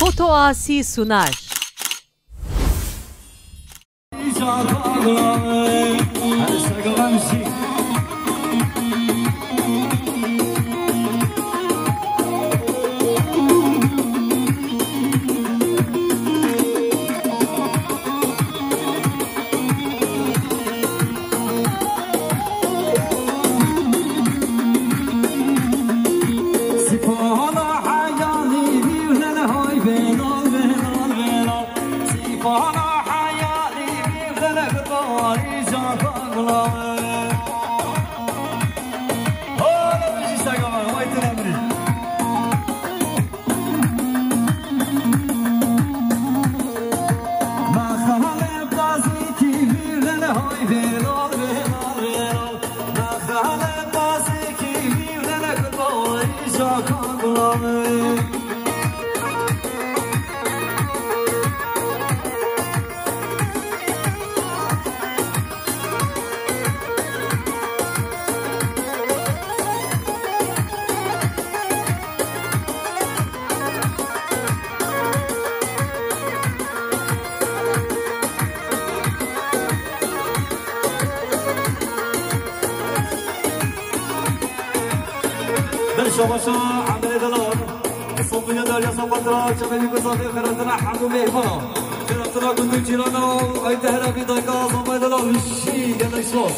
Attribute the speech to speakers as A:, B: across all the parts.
A: Foto Asi sunar.
B: شباشا عمل دلار صوفيا داريا صباطرا شبابي قصافي خيراتنا حمو ميفا خيراتنا كنتو جيرانا اي تهلا في دايكا صباي دلار الشي قال لي صوص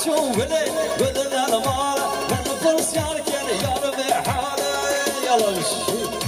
B: شو ولي بدنا المال من فرس ياركن يا ربي حالي يلا نشوف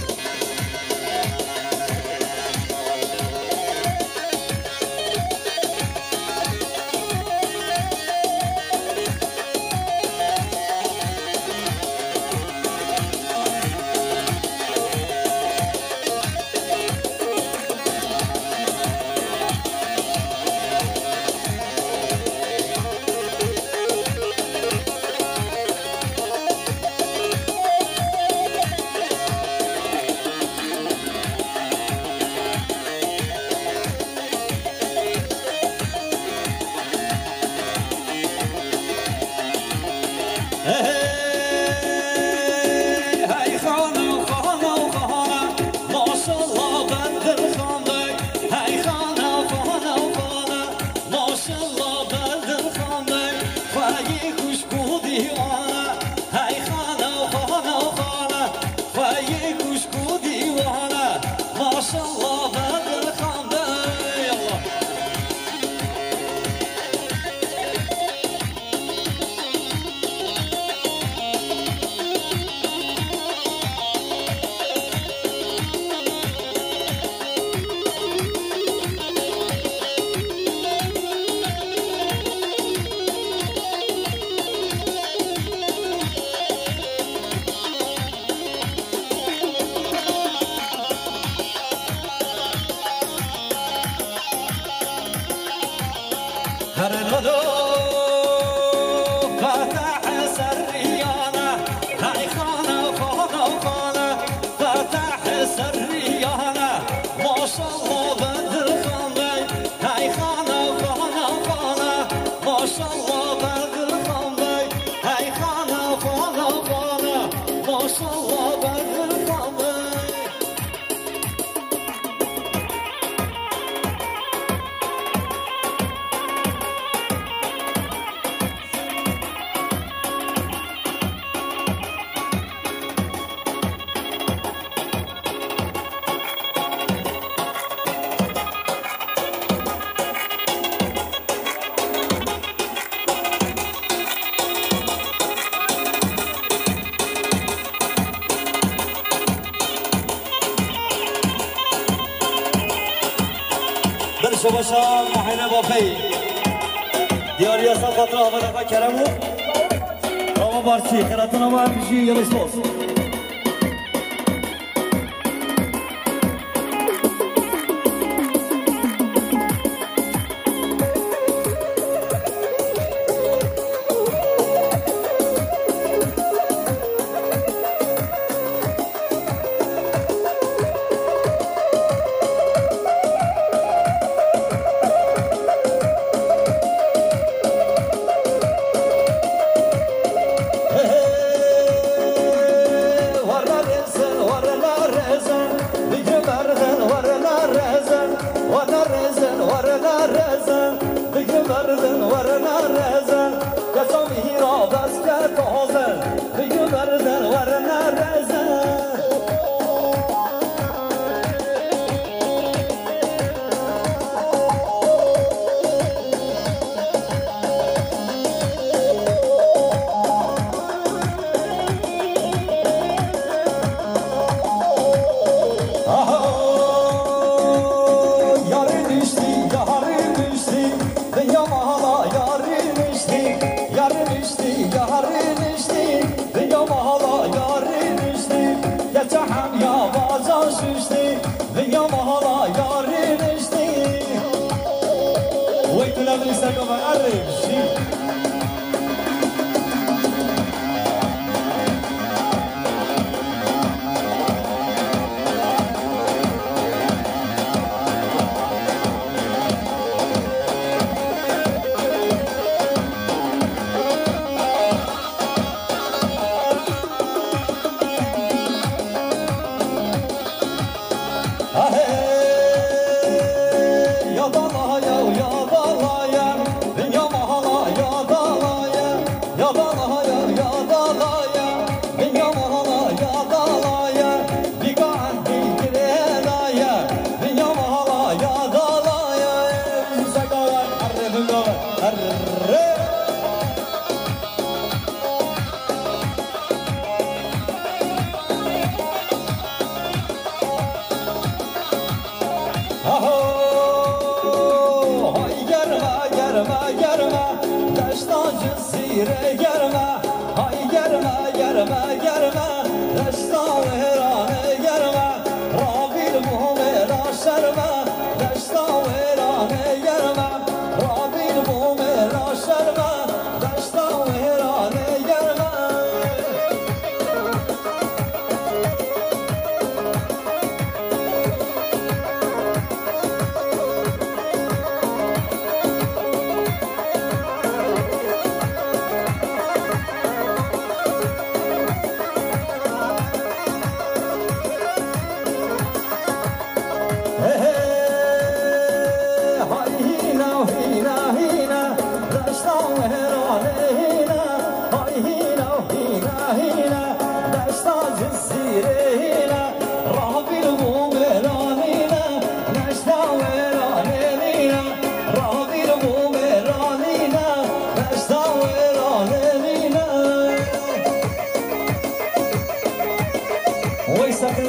B: شباشا محينا بافي دياريا ساقطرا ولقا كرمو راما بارسي خيراتنا ما بيجي يلسوس
A: گرمه دشتا جزیره گرمه های گرمه گرمه گرمه دشتا ویرانه گرمه رابیل مومنا شرمه دشتا ویرانه گرمه رابیل مومنا شرمه دشتا ویرانه گرمه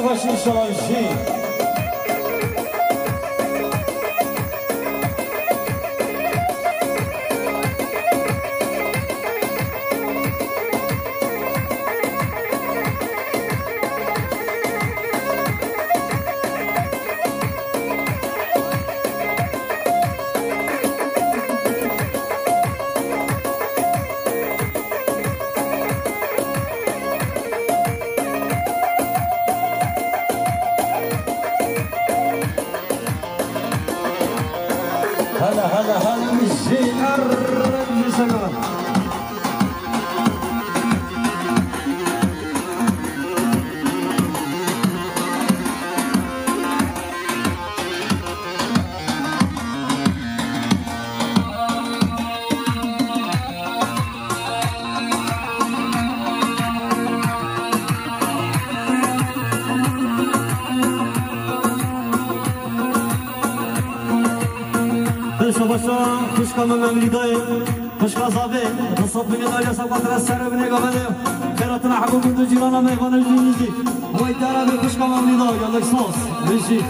A: Başın şalanşı هلا مشي قرب لسقط خوشکام مملیدای خوشکا زابه تصفی نداری سبقت رسر بنگاه بده خیراتنا حقوق دو جیرانا میخوانه جونیزی وای درابه خوشکا مملیدای یالک ساس بشی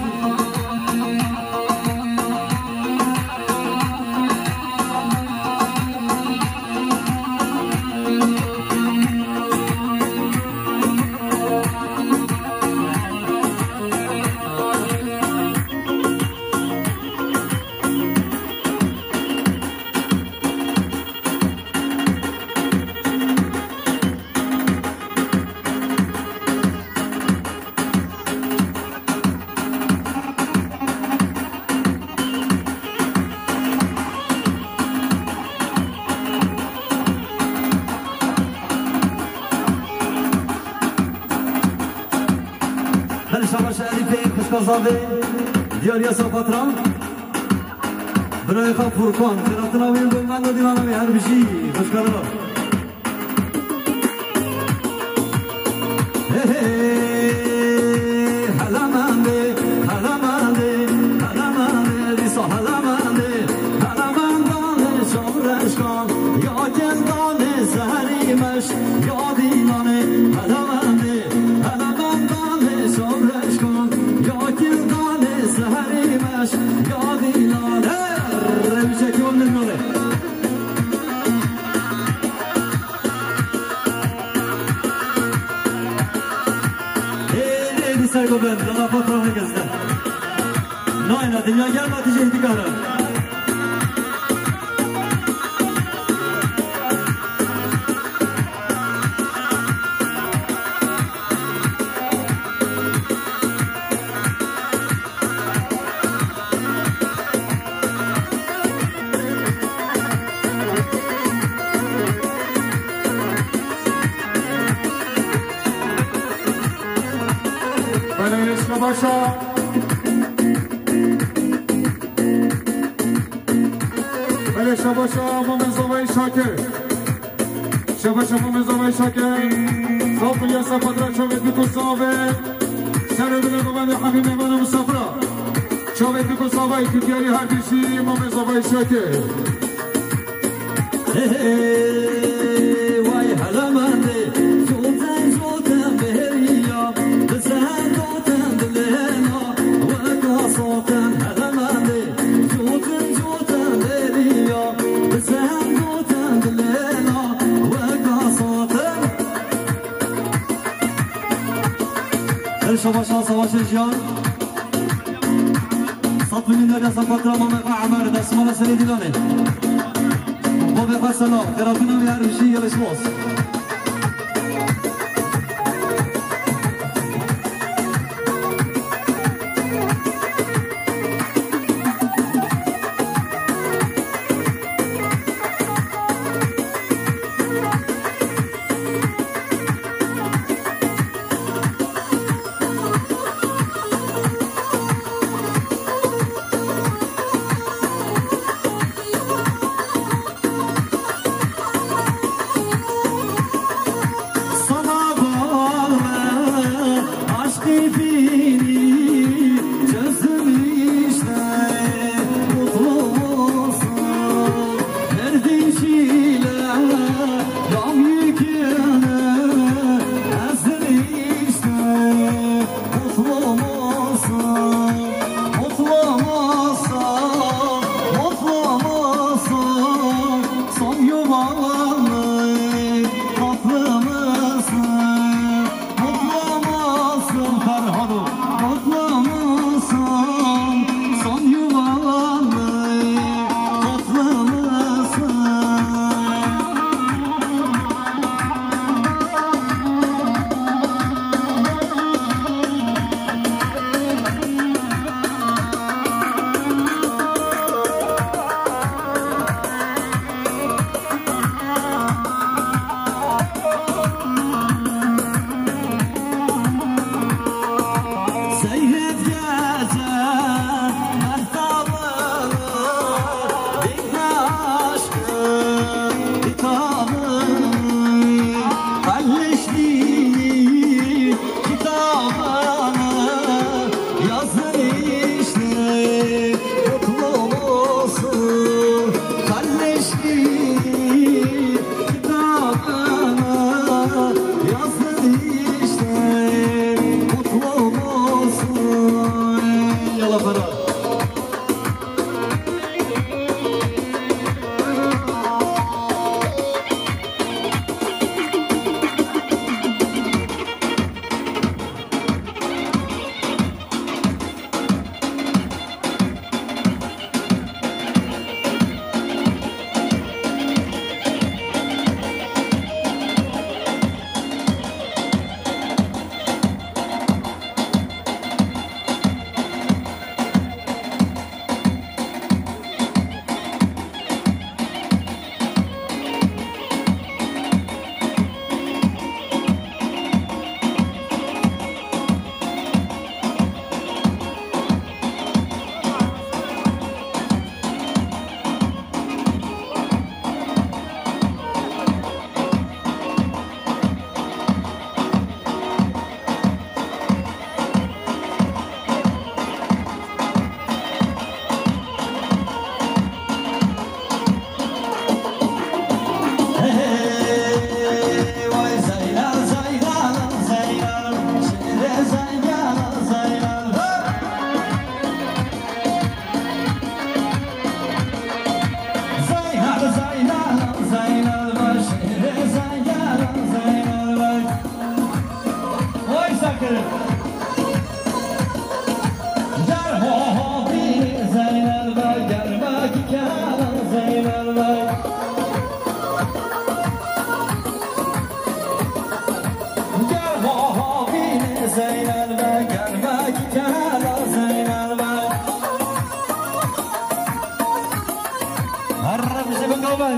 A: زاده دیاریا ساپاتران برای خواب فرکان خیراتنا ویم بلند و دیوانه هر بشی خوشکالا حلمانده حلمانده حلمانده لیسا حلمانده حلماندانه شامرشکان یا جندانه زهریمش یا دیوانه حلمانده حلماندانه شامرشکان زهریمش یادی لاله روشه که اون نمونه ایدی سرگو بند لما پاترام نگزده ناینا دنیا گرم آتیجه احتیکاره باشا بله شباشا ممزوای شاکر شباشا ممزوای شاکر صاف اليا صفدرا شوفت بكو صافي سنة بنا بمن حبيب من مسافرة شوفت بكو صافي كتياري هردشي ممزوای شاکر واي هلا ماندي زوتن زوتن بهريا بسهل زوتن دلنا وكا صوتن هلا ماندي زوتن زوتن بهريا بسهل
B: الليلة وقاصاتن الشباب صواش الجان صف من الناس فترة ما مقع عمر دس مرة سيدي لاني بابا سلام كراتنا يا رجي يا الاسواس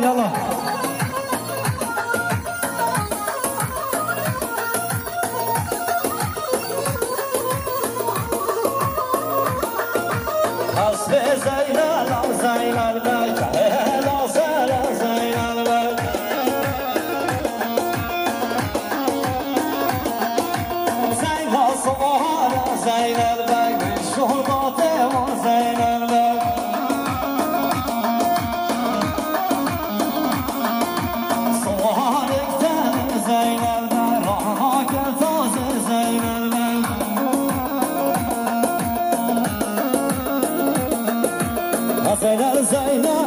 C: يلا Zainab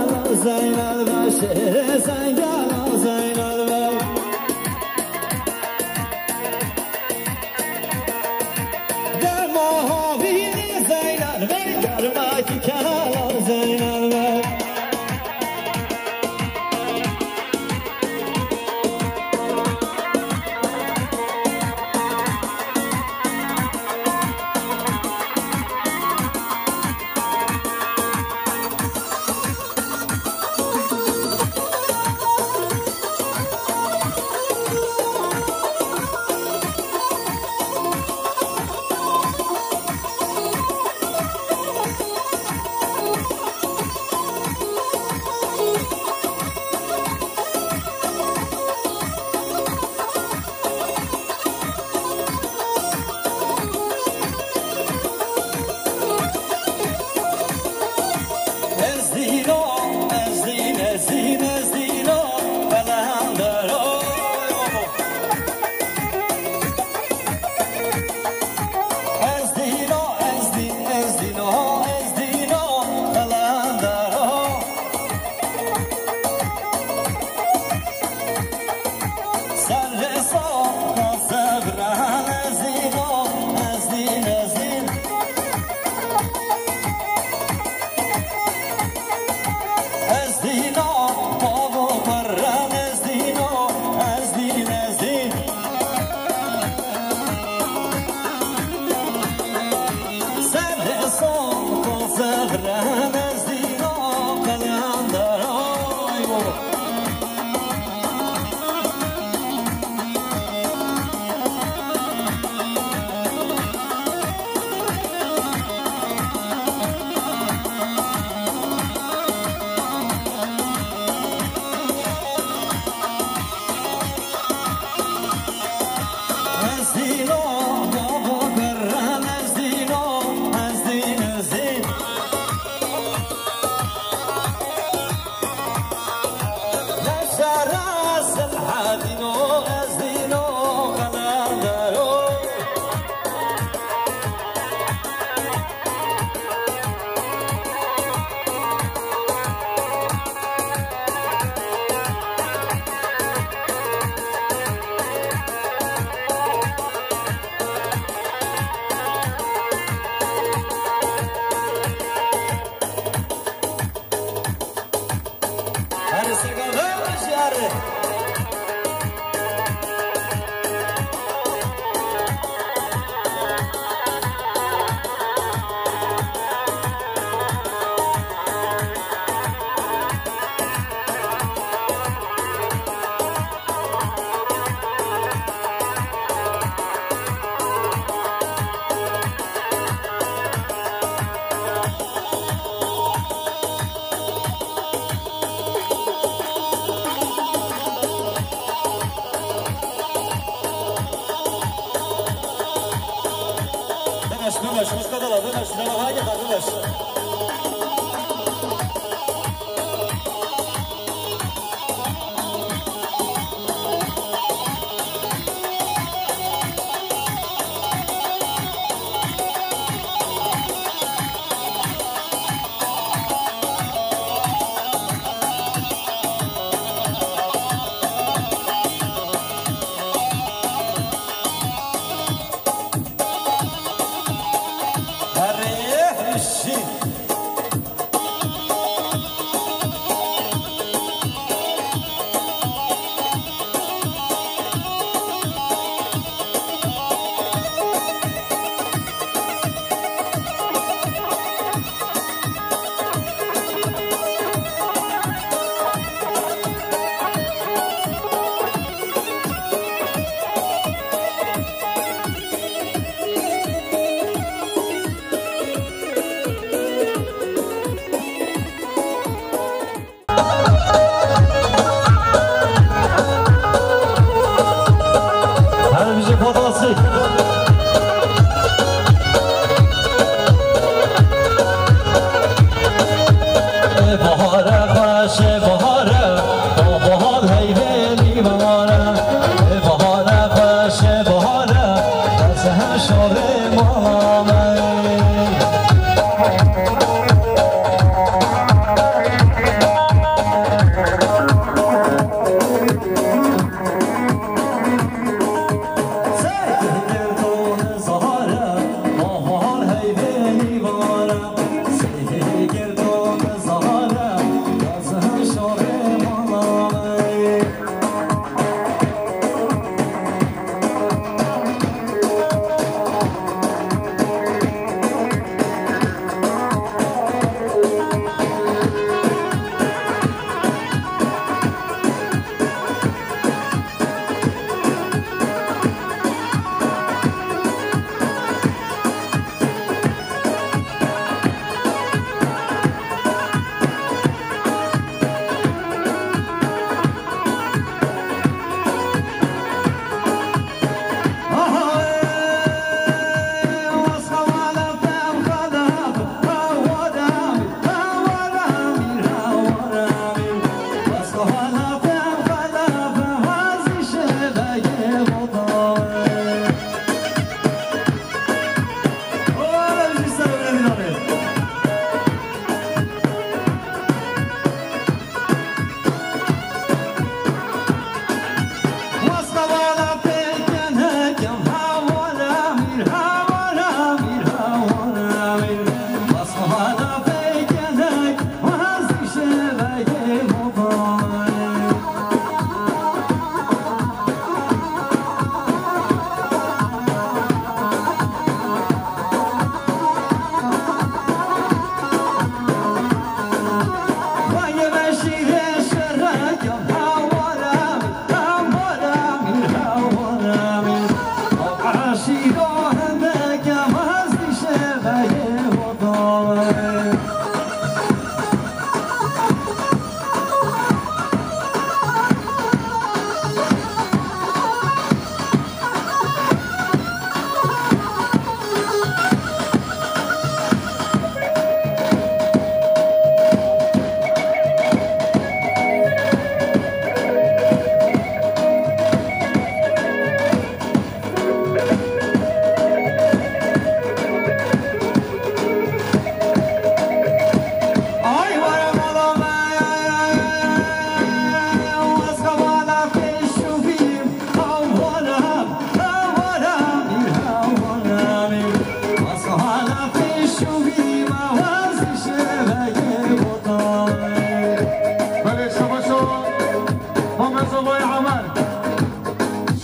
A: زبای عمل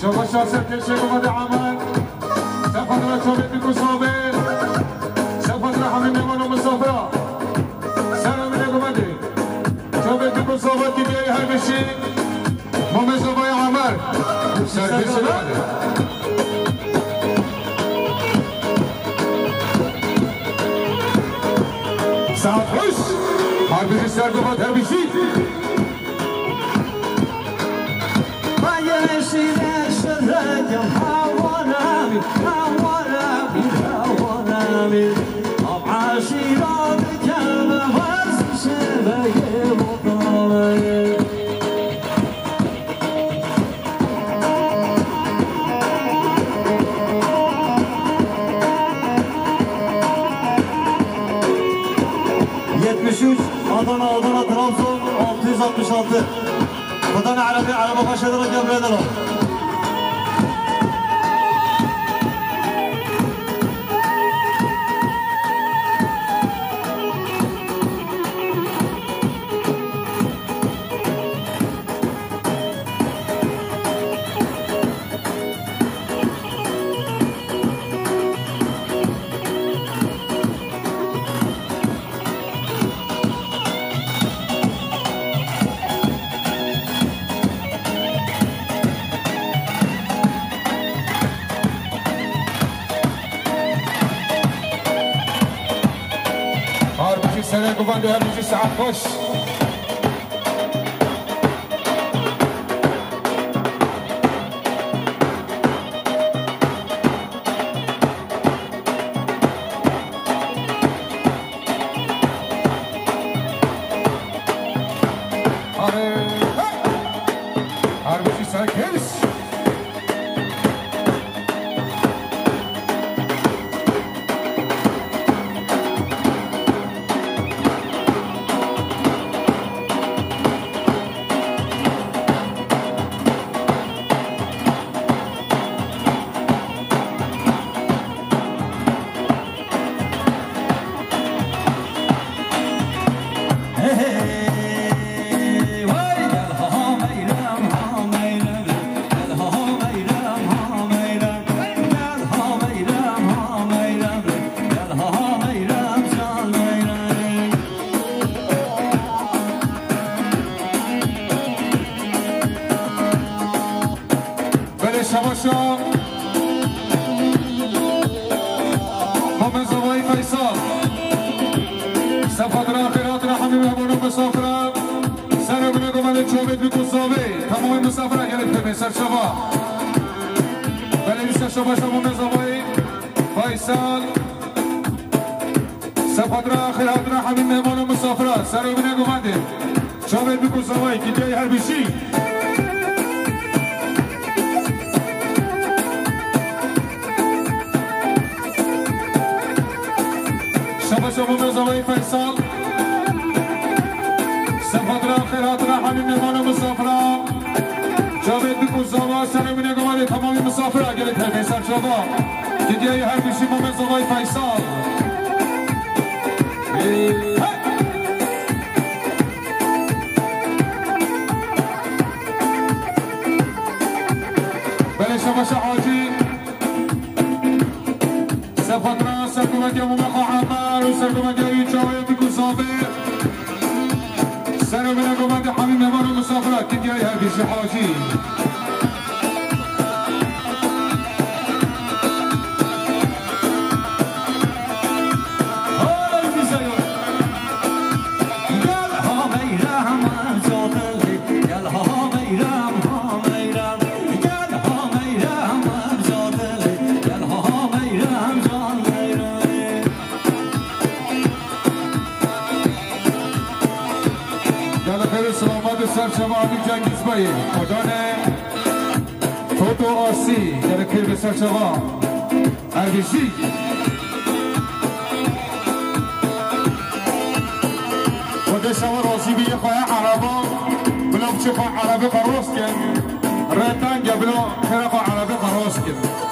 A: شما شاسر کشه گمد عمل سفت را چوبه بکو صابه سفت را همین نمان و مسافرا سلام اینه گمده چوبه بکو صابه که بیایی هر بشی مام زبای عمل سرکشه گمده ساعت خوش هر بشی سر گمد هر بشی
B: Adana Trabzon 666 Adana Arabi araba başladılar Cemre'den o.
A: سنة كوفاندو هذه ساعات خوش هربشي ساكنس شباشا محمد زبای فیصل سفت را خیرات را همین مهمانو مسافران سر بینه گمانه چوبت بکن صابه تمام مسافران گرفته به سر شبا بله سر شباشا محمد زبای فیصل سفت را خیرات را همین مهمانو مسافران سر بینه گمانه چوبت بکن صابه که جای هر بشی شما زبای فیصل سفت را خیرات را همین مهمان مسافران جاوید بکن زبا سر بینه گمانه تمامی مسافران گرفته به سر شبا دیگه هر بشی محمد زبای فیصل بله شباش حاجی سفت را سرکومت یا ممخا عمر و سرکومت یا ایچاوی بکن صابر سر و بینه گمت حمیم مهمان و مسافرات دیگه هر بشی حاجی سرچما آبی جنگیز بایی خدانه توتو آسی در کرد سرچما اردشی خود شما رازی بی خواه عربا بلا بچه خواه عربی قروس کن ریتنگ بلا خیره خواه عربی قروس کن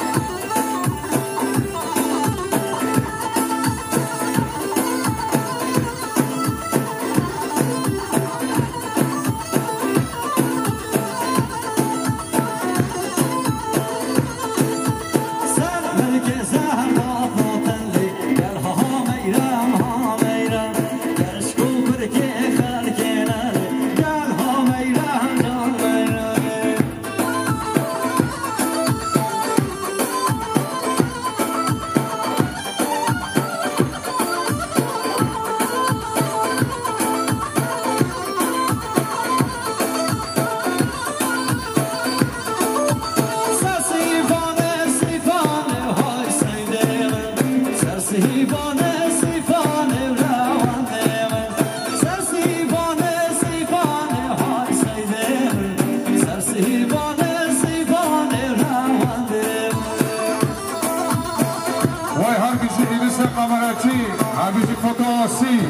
A: عزيزي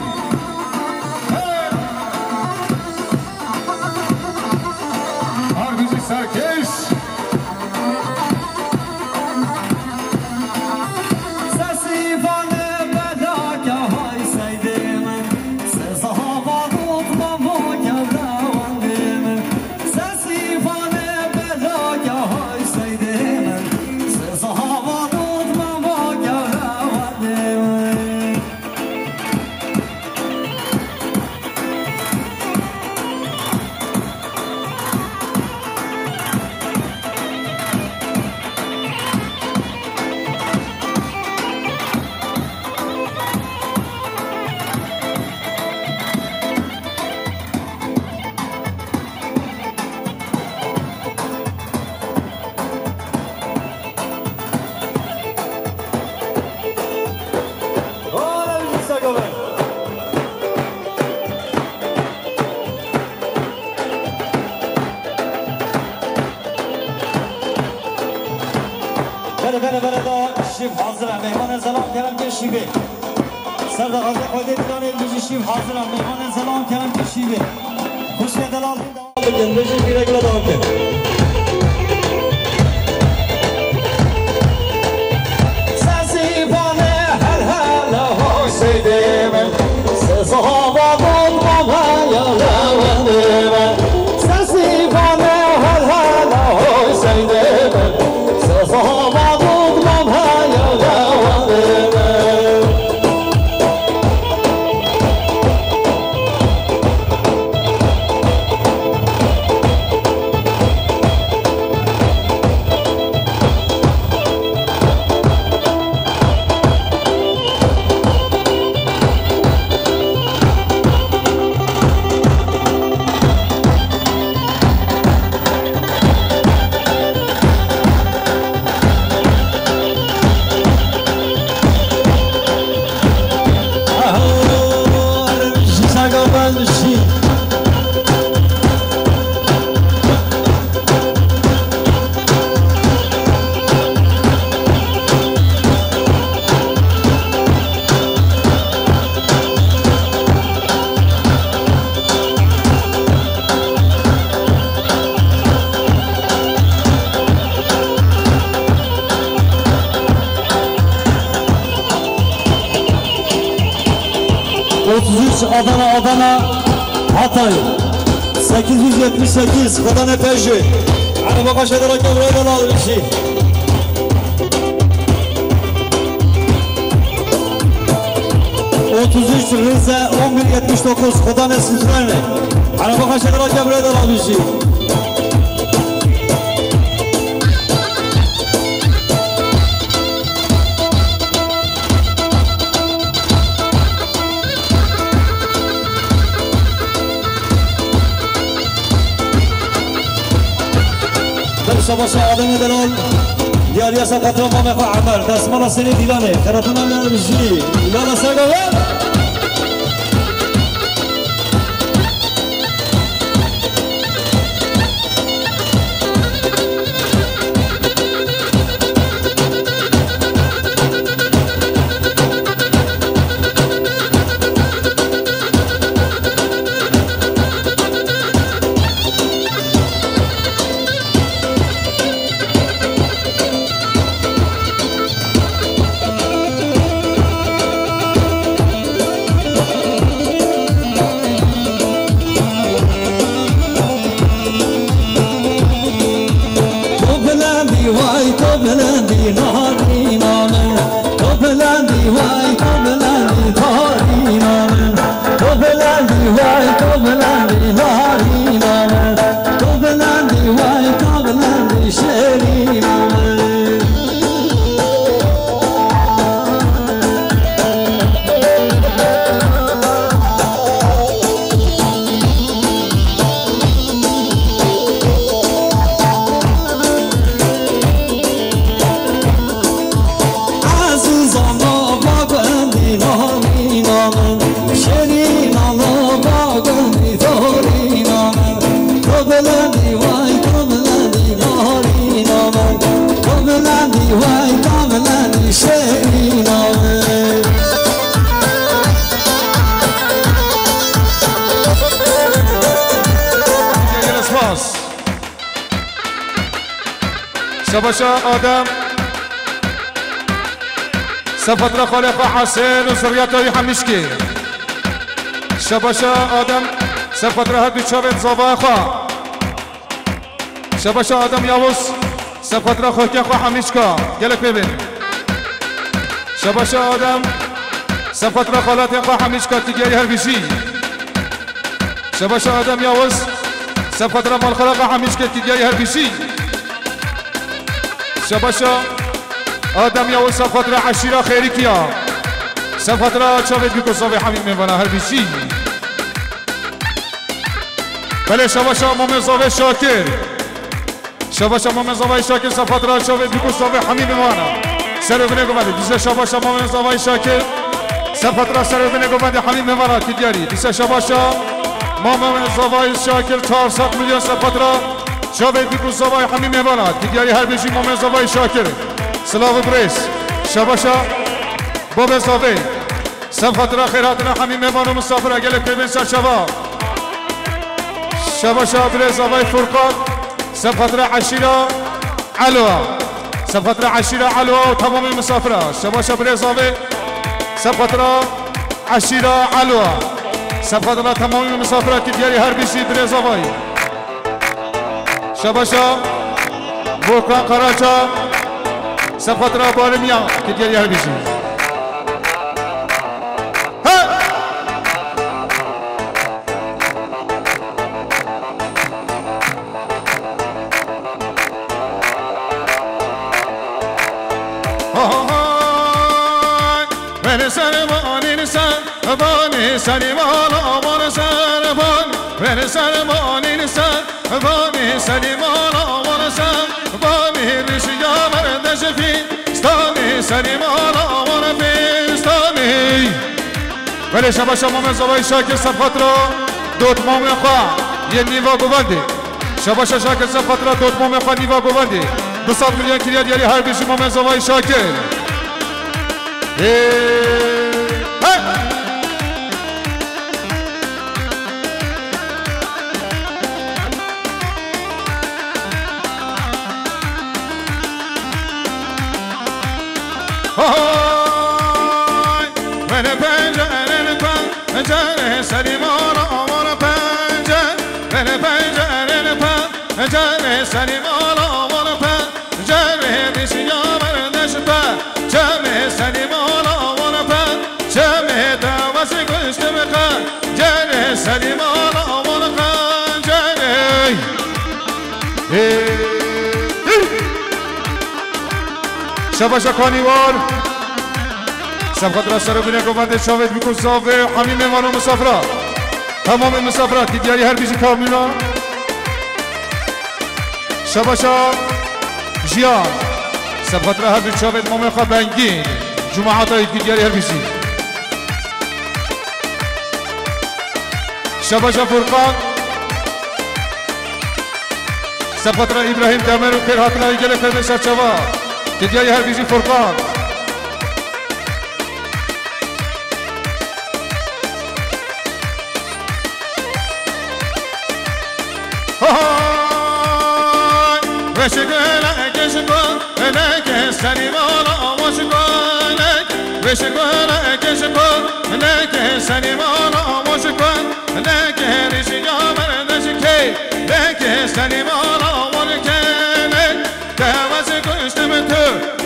A: هاربيجي سركش
C: سرد غازی خودی دیرانی بیشیم حاضرم میهمان سلام کردم که شیبه خوش دلال بگن بشی میره گلا دام که سازی بانه هر حالا حسیده من صحابا بود بابا یا لونده من سازی بانه هر حالا حسیده من صحابا بود بابا یا لونده من Adana Hatay 878 Kodane Peugeot Araba kaşadırak buraya da alır bir şey 33 Rize 1179 Kodane Citroen Araba kaşadırak buraya da alır bir şey شباشا آدم دلال دیاری اصلا قطران با مخواه عمر دستمالا سنی دیلانه خیراتون هم نمیشی دیلانه سرگاوه
A: شباشا آدم سفترة خالق حسين وزرياته حمشكي شباشا آدم سفترة هدو شابت زباخا شباشا آدم ياوس سفترة خالق حمشكا قالك ببين شباشا آدم سفترة خالق حمشكا تجاري هربشي شباشا آدم ياوس سفترة مال خالق حمشكا تجاري هربشي شباشا آدم ياوس سفترة عشيرة خيري كيا سفترة شابت بكو صافي حميم مبانا هربشي بله شباشا مومن زاوی شاکر شباشا مومن زاوی شاکر سفترة شابت بكو صافي حميم مبانا سر بنه گومده دیسه شباشا مومن زاوی شاکر سفترة سر بنه گومده حميم مبانا تدیاری دیسه شباشا مومن زاوی شاکر 400 میلیون سفترة شابت بكو صافي حميم مبانا تدیاری هربشی مومن زاوی شاکر سلاو بريس شباشا باب زاوی سفترة خیراتنا حميم مبانا مسافر اگل پیبن سر شباب شباشا بريز زاوی فرقان سفترة عشيرة علوة سفترة عشيرة علوة وتمام المسافرة شباشا بريز زاوي سفترة عشيرة علوة سفترة تمام المسافرة تدياري هربشي بريز زاوي شباشا بوكان قراچا سفترة بارميا تدياري هربشي بانی سری مالا بان سر بان بر سر بانی سر بانی سری مالا بان سر بانی ریشیا مردش فی استانی سری مالا بان فی استانی ولی شباشا مومن زاوی شاکر سفترة دوت مومن خواه یه نیوا گوونده شباشا شاکر سفترة دوت مومن خواه نیوا گوونده 200 میلیون کلیه دیاری هر بیشی مومن زاوی شاکر من پنجره پنجره سری مالا مالا پنجره من پنجره پنجره سری مالا مالا پنجره دیشیا مردش پنجره سری مالا مالا پنجره دواز گشت بخن جره سری مالا مالا پنجره شباشا کانیوار سفترة سر بینه گوونده شاوید بکن صافه حمیم مهمانو مسافرة تمام مسافرات دیاری هر بیشی کاملا شباشا جیان سفترة هر بیش شاوید مومن خواه بنگین جماعات های دیاری هر بیشی شباشا فرقان سفترة ابراهیم دمر و پیر حتنایی گله فرد شرچوا دیاری هر بیشی فرقان وشگلک شگلک سری مالا وشگلک وشگلک شگلک سری مالا وشگلک ریشیا مردش کی لک سری مالا ولکلک دواز گشتم تو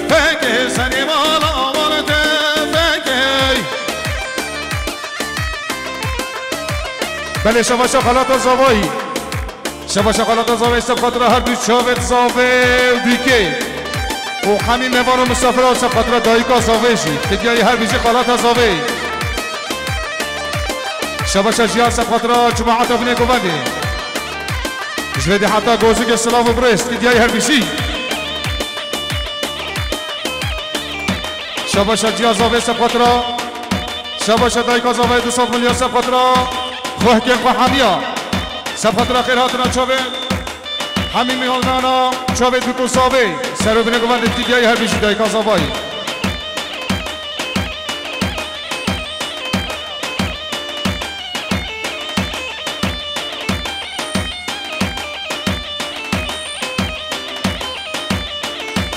A: فک سری مالا ولت فکی بله شباشا خالات زاوی شباشا خالات زاوی سفترة هر دو شاوت زاوی و بیکی و همین مهمان مسافرات سفترة دایکا زاوی شید تدیاری هر بیشی خالات زاوی شباشا جیار سفترة جماعت ابنه گوونده جویده حتی گوزگ سلاو و برست تدیاری هر بیشی شباشا جیار زاوی سفترة شباشا دایکا زاوی 200 میلیون سفترة خواه که خواه همیا سفترة خیراتنا چاوید همین میهانانا چاوید بکن صاوی سر و بینه گوونده دیگه هر بیشی دایکا زاوی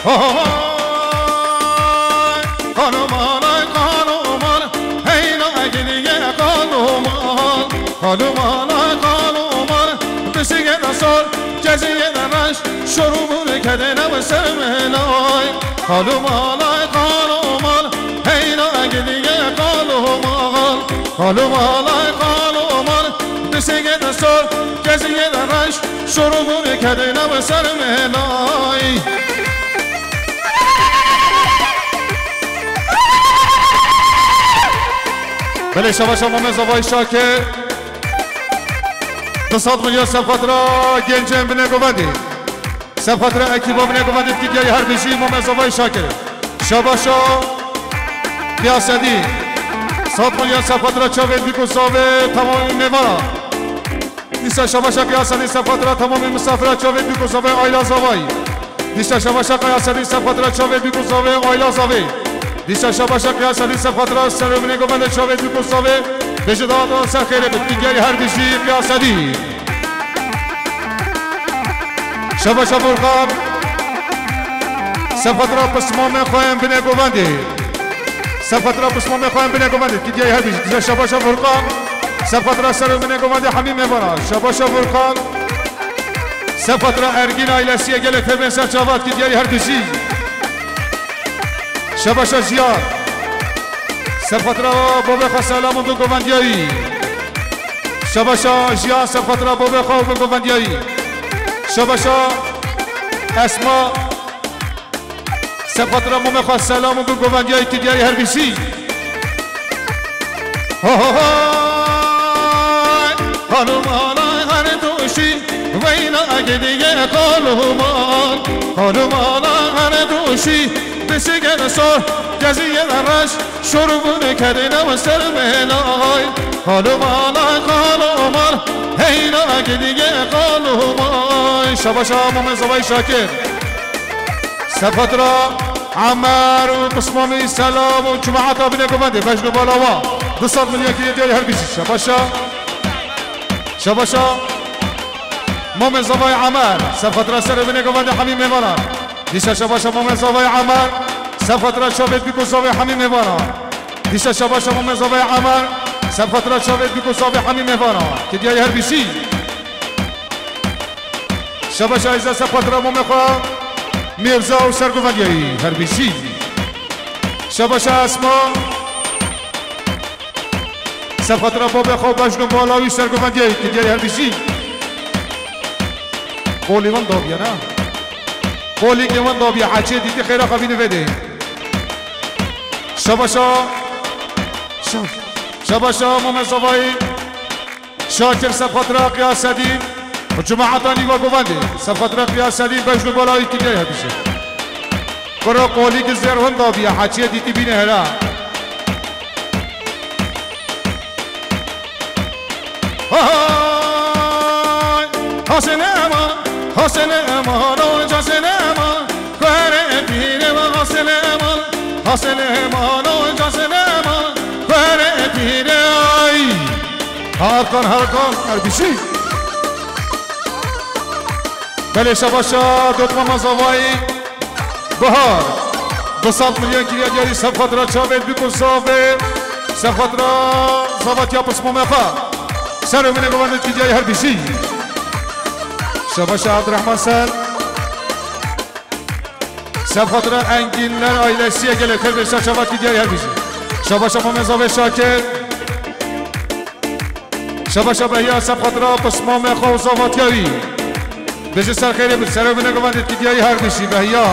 A: خانومان خانومان هینا اگلیه خانومان خانومان خانومان بسیگه نسال جزیه نرش شروع بونه کده نو سرمنای خانومان خانومان هینا اگلیه خانومان خانومان خانومان بسیگه نسال جزیه نرش شروع بونه کده نو سرمنای بله شما شما مزاوای شاکر 200 میلیون سفاترا گنجم بنه گوندی سفاترا اکیبا بنه گوندی که دیگه هر بیشی ما مزاوای شاکر شباشا بیاسدی 100 میلیون سفاترا چاوید بیکوساوه تمامی میوارا دیسا شباشا بیاسدی سفاترا تمامی مسافرا چاوید بیکوساوه آیلا زاوایی دیسا شباشا بیاسدی سفاترا چاوید بیکوساوه آیلا زاوایی دیشا شباشا قیاسدی سفاترا سرمونه گوند چاوید بیکوساوه بجداد و سرخیره بود دیگری هر بیشی قیاسدی شباشا برقاب سفاترا پسمام خواهیم بینه گوندی سفاترا پسمام خواهیم بینه گوندی دیگری هر بیشی دیشا شباشا برقاب سفاترا سرمونه گوندی حمیم میبارا شباشا برقاب سفاترا ارگین آیلسیه گله تبین سر چاواد دیگری هر بیشی شباشا زیاد سفاترا بابه خواه سلامون بو گوندیایی شباشا زیاد سفاترا بابه خواه بو گوندیایی شباشا اسما سفاترا بابه خواه سلامون بو گوندیایی که دیاری هر بیسی خانومان هر دوشی وینا اگه دیگه خانومان خانومان هر دوشی بسیگه نسار جزیه نرش شروع بونه کده نو سرمنای خانومان خانومان هینا اگه دیگه خانومان شباشا مومن زوای شاکر سفاترا عمر و قسمامی سلام و جماعتا بینه گوونده بجنو بالاوا 200 میلیون که دیاری هر بیشی شباشا شباشا مومن زوای عمر سفاترا سر بینه گوونده حمیم میوارا دیشا شباشا مومن زوای عمر سفاترا شاوید بیکوساوه حمیم میوارا دیشا شباشا مومن زوای عمر سفاترا شاوید بیکوساوه حمیم میوارا که دیاری هر بیشی شباشا ایزا سفاترا مومن خواه میرزا و سرگوندیایی هر بیشی شباشا اسما سفاترا بابه خواه بجنو بالاوی سرگوندیایی که دیاری هر بیشی قولی من دابیه نه قولی که من دابیه حچه دیدی خیره خوابینه بده شباشا مومن زوای شاکر سفاترا قیاسدی و جماعتانی و گوونده سفاترا قیاسدی بجنو بالایی که دیگه همیشه برو قولی که زیر هم دابیه حچه دیدی بینه هلا حسن امان حسن امان و جسن امان کهره پیره و حسن امان حسن امان و جسن امان کهره پیره آی هر کن هر بیشی بله شباشا دوتما مزاوایی بهار 200 میلیون که دیاری سفاترا چاوید بیکوساوه سفاترا زواتیا پسمومه خواه سر امینه گوانده که دیاری هر بیشی شباشا عبدالرحمن سر سفاترا انگینلر آیلسیه گله تر بشا شبات که دیاری هر بیشی شباشا مومن شاکر شباشا بهیا سفاترا پسمومه خواه زواتیایی بشه سر خیلی بود سر امینه گوانده که دیاری هر بیشی بهیا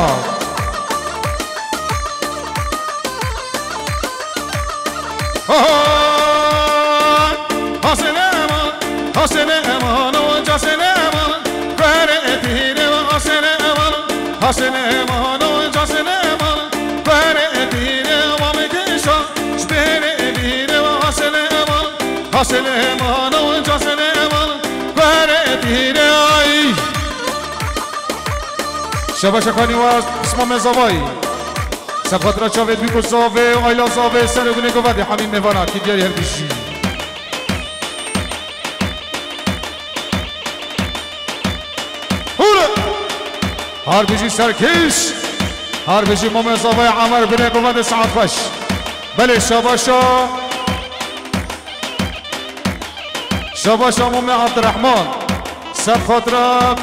A: حسن امان حسن امان و جسن امان کهره پیره و حسن امان حسن امان و جسن امان کهره پیره و مگیشا شبهره پیره و حسن امان حسن امان و جسن امان کهره پیره آی شباشا خانی واز اسمام زوایی سفاترا چاوید بیکوساوه آیلا زاوه سرگونه گوونده حمیم میوانا که دیاری هر بیشی هر بیشی سرکش هر بشی مام صافای عمر بره قوت سعد خوش بله شاباشا شاباشا مام عبدالرحمن سر خاطر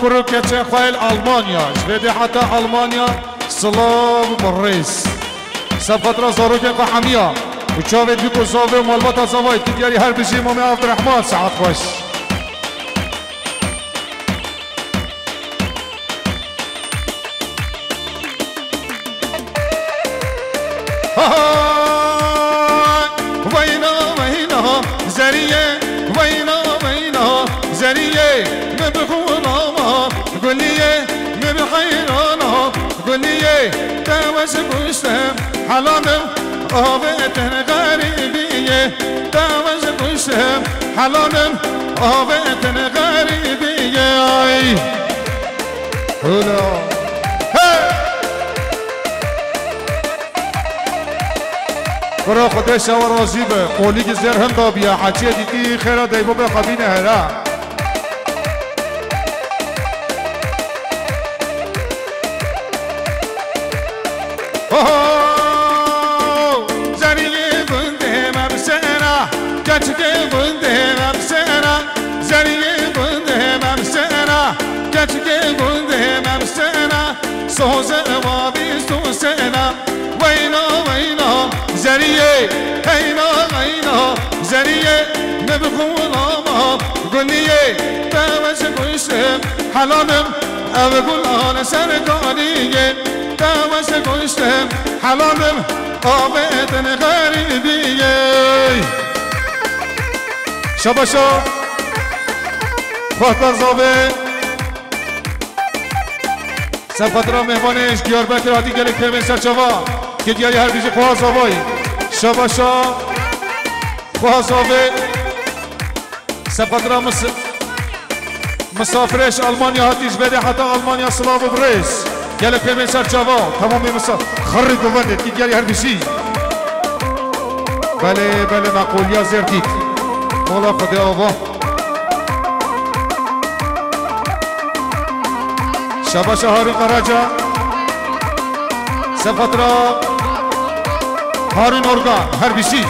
A: کرو کچه خیل آلمانیا شویده حتی آلمانیا سلام برریس سر خاطر زاروک قحمیا و چاوید بی کساوه و مالبات زوای دیگری هر بشی مام عبدالرحمن سعد خوش وينا وينا زرية وينا وينا زرية مبخونا قل لي مبحيرانا قل لي تاوز بوشتم حلالم آبتن غريبية تاوز بوشتم حلالم آبتن غريبية هلا برا خودش و راضی به قولی که زر هم دابیه حچیه دیگی خیره دیبا به خبینه هره زریه بنده مبسنه گچگه بنده مبسنه زریه بنده مبسنه گچگه بنده مبسنه سوزه ما بیستو سنه وینا وینا زریه هینا هینا زریه نبخونا ما گلیه دوش گوشتم حلالم او گلان سرکانیه دوش گوشتم حلالم آبتن غریبیه شباشا خواهد زابه سفت را مهمانش گیار بکر هاتی گلی کرمین سرچوا که دیاری هر بیجی خواه زابایی شباشا خواه زابه سفت را مسافرش آلمانیا هاتیش بده حتی آلمانیا سلاو بریس گلی کرمین سرچوا تمامی مسافر خری گوونده که دیاری هر بیجی بله بله مقولیا زردید مولا خود آبا شباشا هارون قراجا سفت را هارون ارگان هر بیشی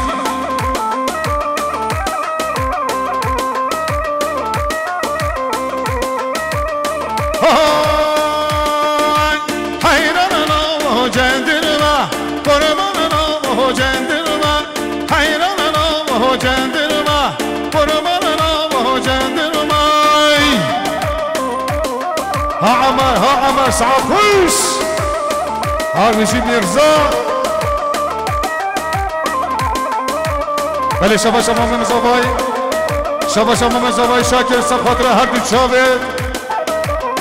A: حیران نام جندرما قربان نام جندرما حیران نام جندرما قربان نام جندرما ها عمر سعد خوش ها بیشی میرزا بله شباشا مامن زبای شباشا مامن زبای شاکر سر خاطر هر دو چاوه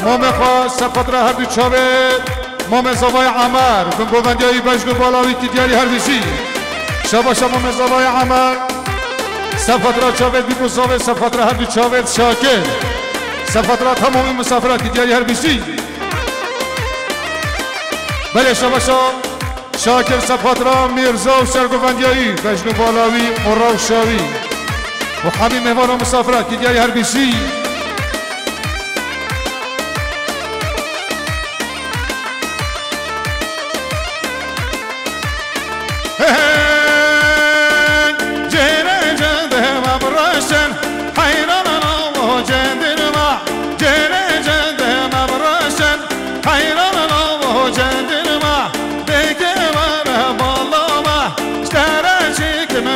A: مامن خواه سر خاطر هر دو چاوه مامن زبای عمر کن گوندیایی بجگو بالاوی که دیاری هر بیشی شباشا مامن زبای عمر سر خاطر چاوه بیبو زاوه سر خاطر هر دو چاوه شاکر سر خاطر تمامی مسافرات که دیاری هر بیشی بله شباشا شاکر سبخاطرا میرزا و سرگوندیایی بجنو بالاوی مرا و شاوی و همین مهمان و مسافرات که دیاری هر بیشی جهره جنده مبرشن حیران نام جنده ما جهره جنده مبرشن حیران نام جنده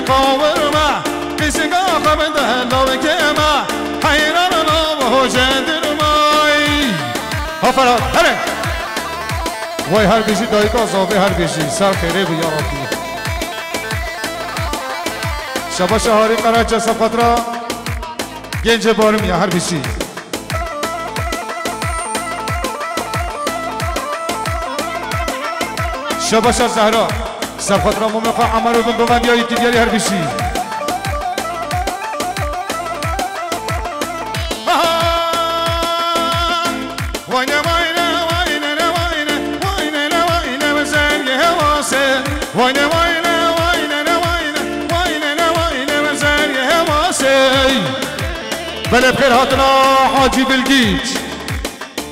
A: قاورما کسیگا خبنده لوکما حیران نام جندرمای آفراد هره وای هر بیشی دایگاه زاوه هر بیشی سر خیره بیا رابطی شبا شهاری قرار صفت را گنج بارم یا هر بیشی شبا شه زهرا صفت را ممخوا عمر و بندوان یا یکی دیاری هر بیشی بله بخير هاتنا حاجي بالجيج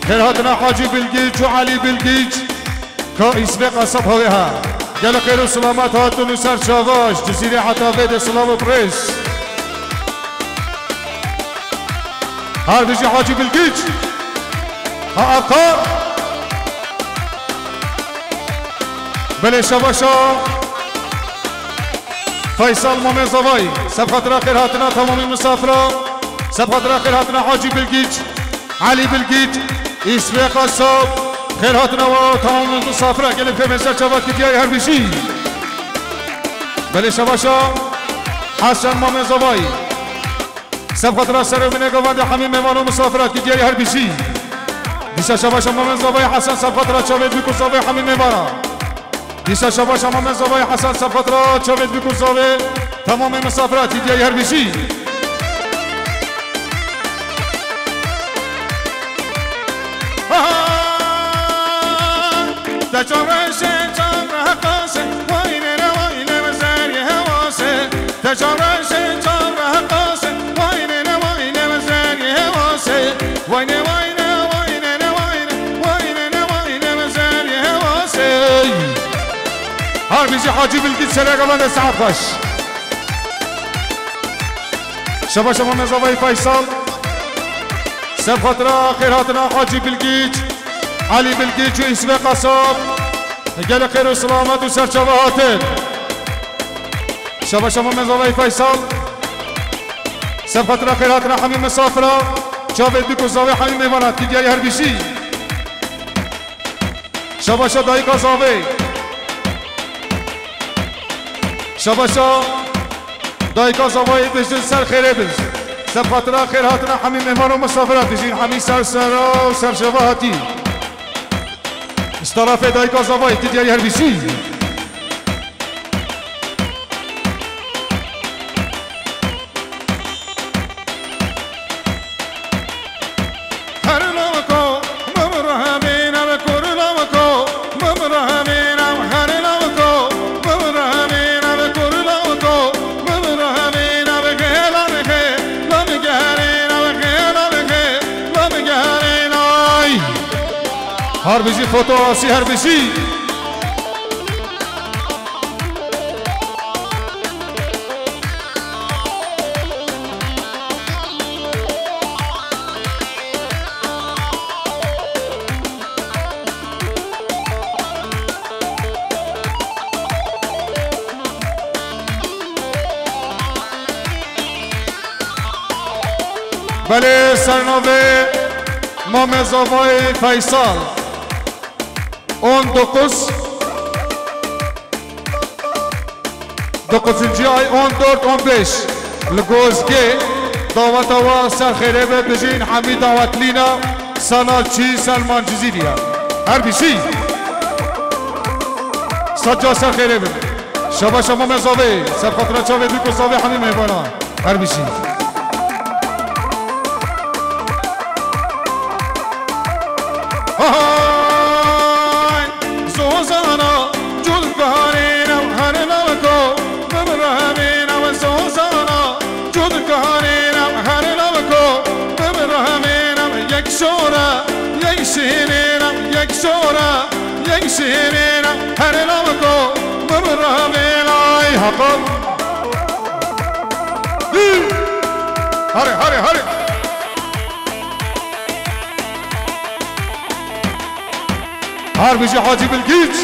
A: خير هاتنا حاجي بالجيج وعلي بالجيج که اسم قصب هوی ها گل خیر و سلامت هاتون و سر چاواش جزیره حتابه سلام و پریس هر بجی حاجی بلگیج ها افکار بله شباشا فیصل مومن زوای سب خاطر خیر هاتنا تمامی مسافران سب خاطر خیر هاتنا حاجی بلگیج علی بلگیج اسم قصب خیر هاتنا و تمامی مسافران گلی فهم سر چاوا کی دیای هر بشی بله شباشا حسن مومن زوای سب خاطر سر من گوند همه مهمان و مسافرات کی دیای هر بشی دیشا شباشا مومن زوای حسن سب خاطر چاوید بکو زوای همه مهمان دیشا شباشا مومن زوای حسن سب خاطر چاوید بکو زوای تمام مسافرات کی دیای هر بشی تجارش جامعه قاسه واینه واینه مزاری هواسه تجارش جامعه قاسه واینه واینه مزاری هواسه واینه واینه واینه واینه واینه واینه مزاری هواسه هر بیشی حاجی بلگیج سرقه من ساعت باش شبا شما مزاوی فیصل سب خاطر خیراتنا حاجی بلگیج علی بلگیج و اسم قصب گل خیر و سلامت و سرچوهاته شبا شما مزاوی فیصل سب خاطر خیراتنا همین مسافره چاوید بکو زاوی همین میماند که دیای هر بیشی شبا شا دایکا زاوی شبا شا دایکا زاوی بجن سر خیره بز سب خاطر خیراتنا همین میمان و مسافرات بجین همین سر و سرچوهاتی طرف دایکا زاوی که دیای هر بیشی هر بیشی فوتو آسی هر بیشی بله سرنوه مومن زوای فیصل 9 ay 14-15 لگوزگه دعوت و سر خیره به بجین حمی دعوت لینا سالار چی سلمان جزیریا هر بیشی سجا سر خیره به شبا شما مزاوی سب خاطر چاوه بیکو زاوی حمی میبانا هر بیشی زوزانا جل بهارینم هر نوکو ببرهمینم زوزانا جل بهارینم هر نوکو ببرهمینم یک شورا یک شیرینم یک شورا یک شیرینم هر نوکو ببرهمینم ای حقم هره هره هره هر بیشی حاجی بلگیج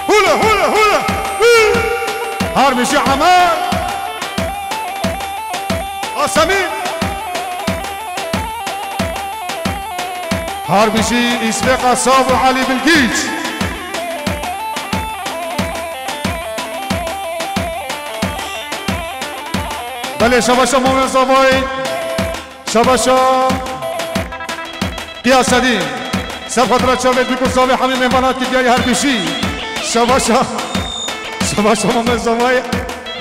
A: هولا هولا هولا هر بیشی عمر آسمی هر بیشی اسم قصاب و علی بلگیج بله شباشا مومن زاوای شباشا قیاسدین سب خاطر چاوید بیکو زاوی همین میمانات که دیای هر بیشی شباشا مومن زاوای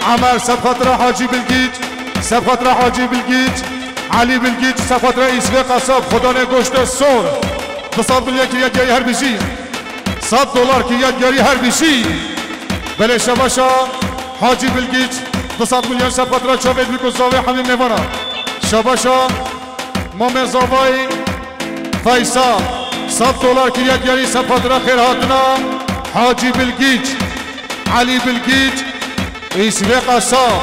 A: عمر سب خاطر حاجی بلگیج سب خاطر حاجی بلگیج علی بلگیج سب خاطر اسم قصاب خدا نه گوشت سور 200 میلیون که دیای هر بیشی $100 که دیای هر بیشی بله شباشا حاجی بلگیچ 200 میلیون سپاترا چاوید میکوزاوی حمیم میوانا شاباشا مام زاوای فیصل $100 کریت یعنی سپاترا خیر هاتنا حاجی بلگیچ علی بلگیچ ایسوی قصاب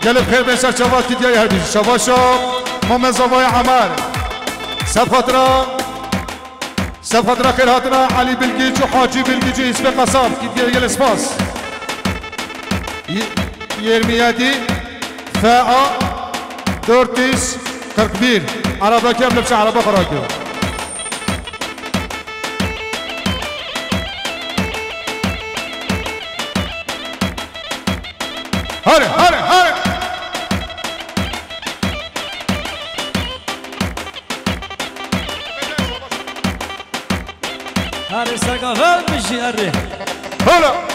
A: قلب خیر بسر شبات کی دیای هردی شباشا مام زاوای عمر سپاترا خیر هاتنا علی بلگیچ و حاجی بلگیچ ایسوی قصاب کی دیای الاسپاس يرمياتي فاء دورتيس كركبير عربة كاملة لبس عربة خراكي هاري هاري هاري
B: هاري ساقا مشي هاري
A: هلا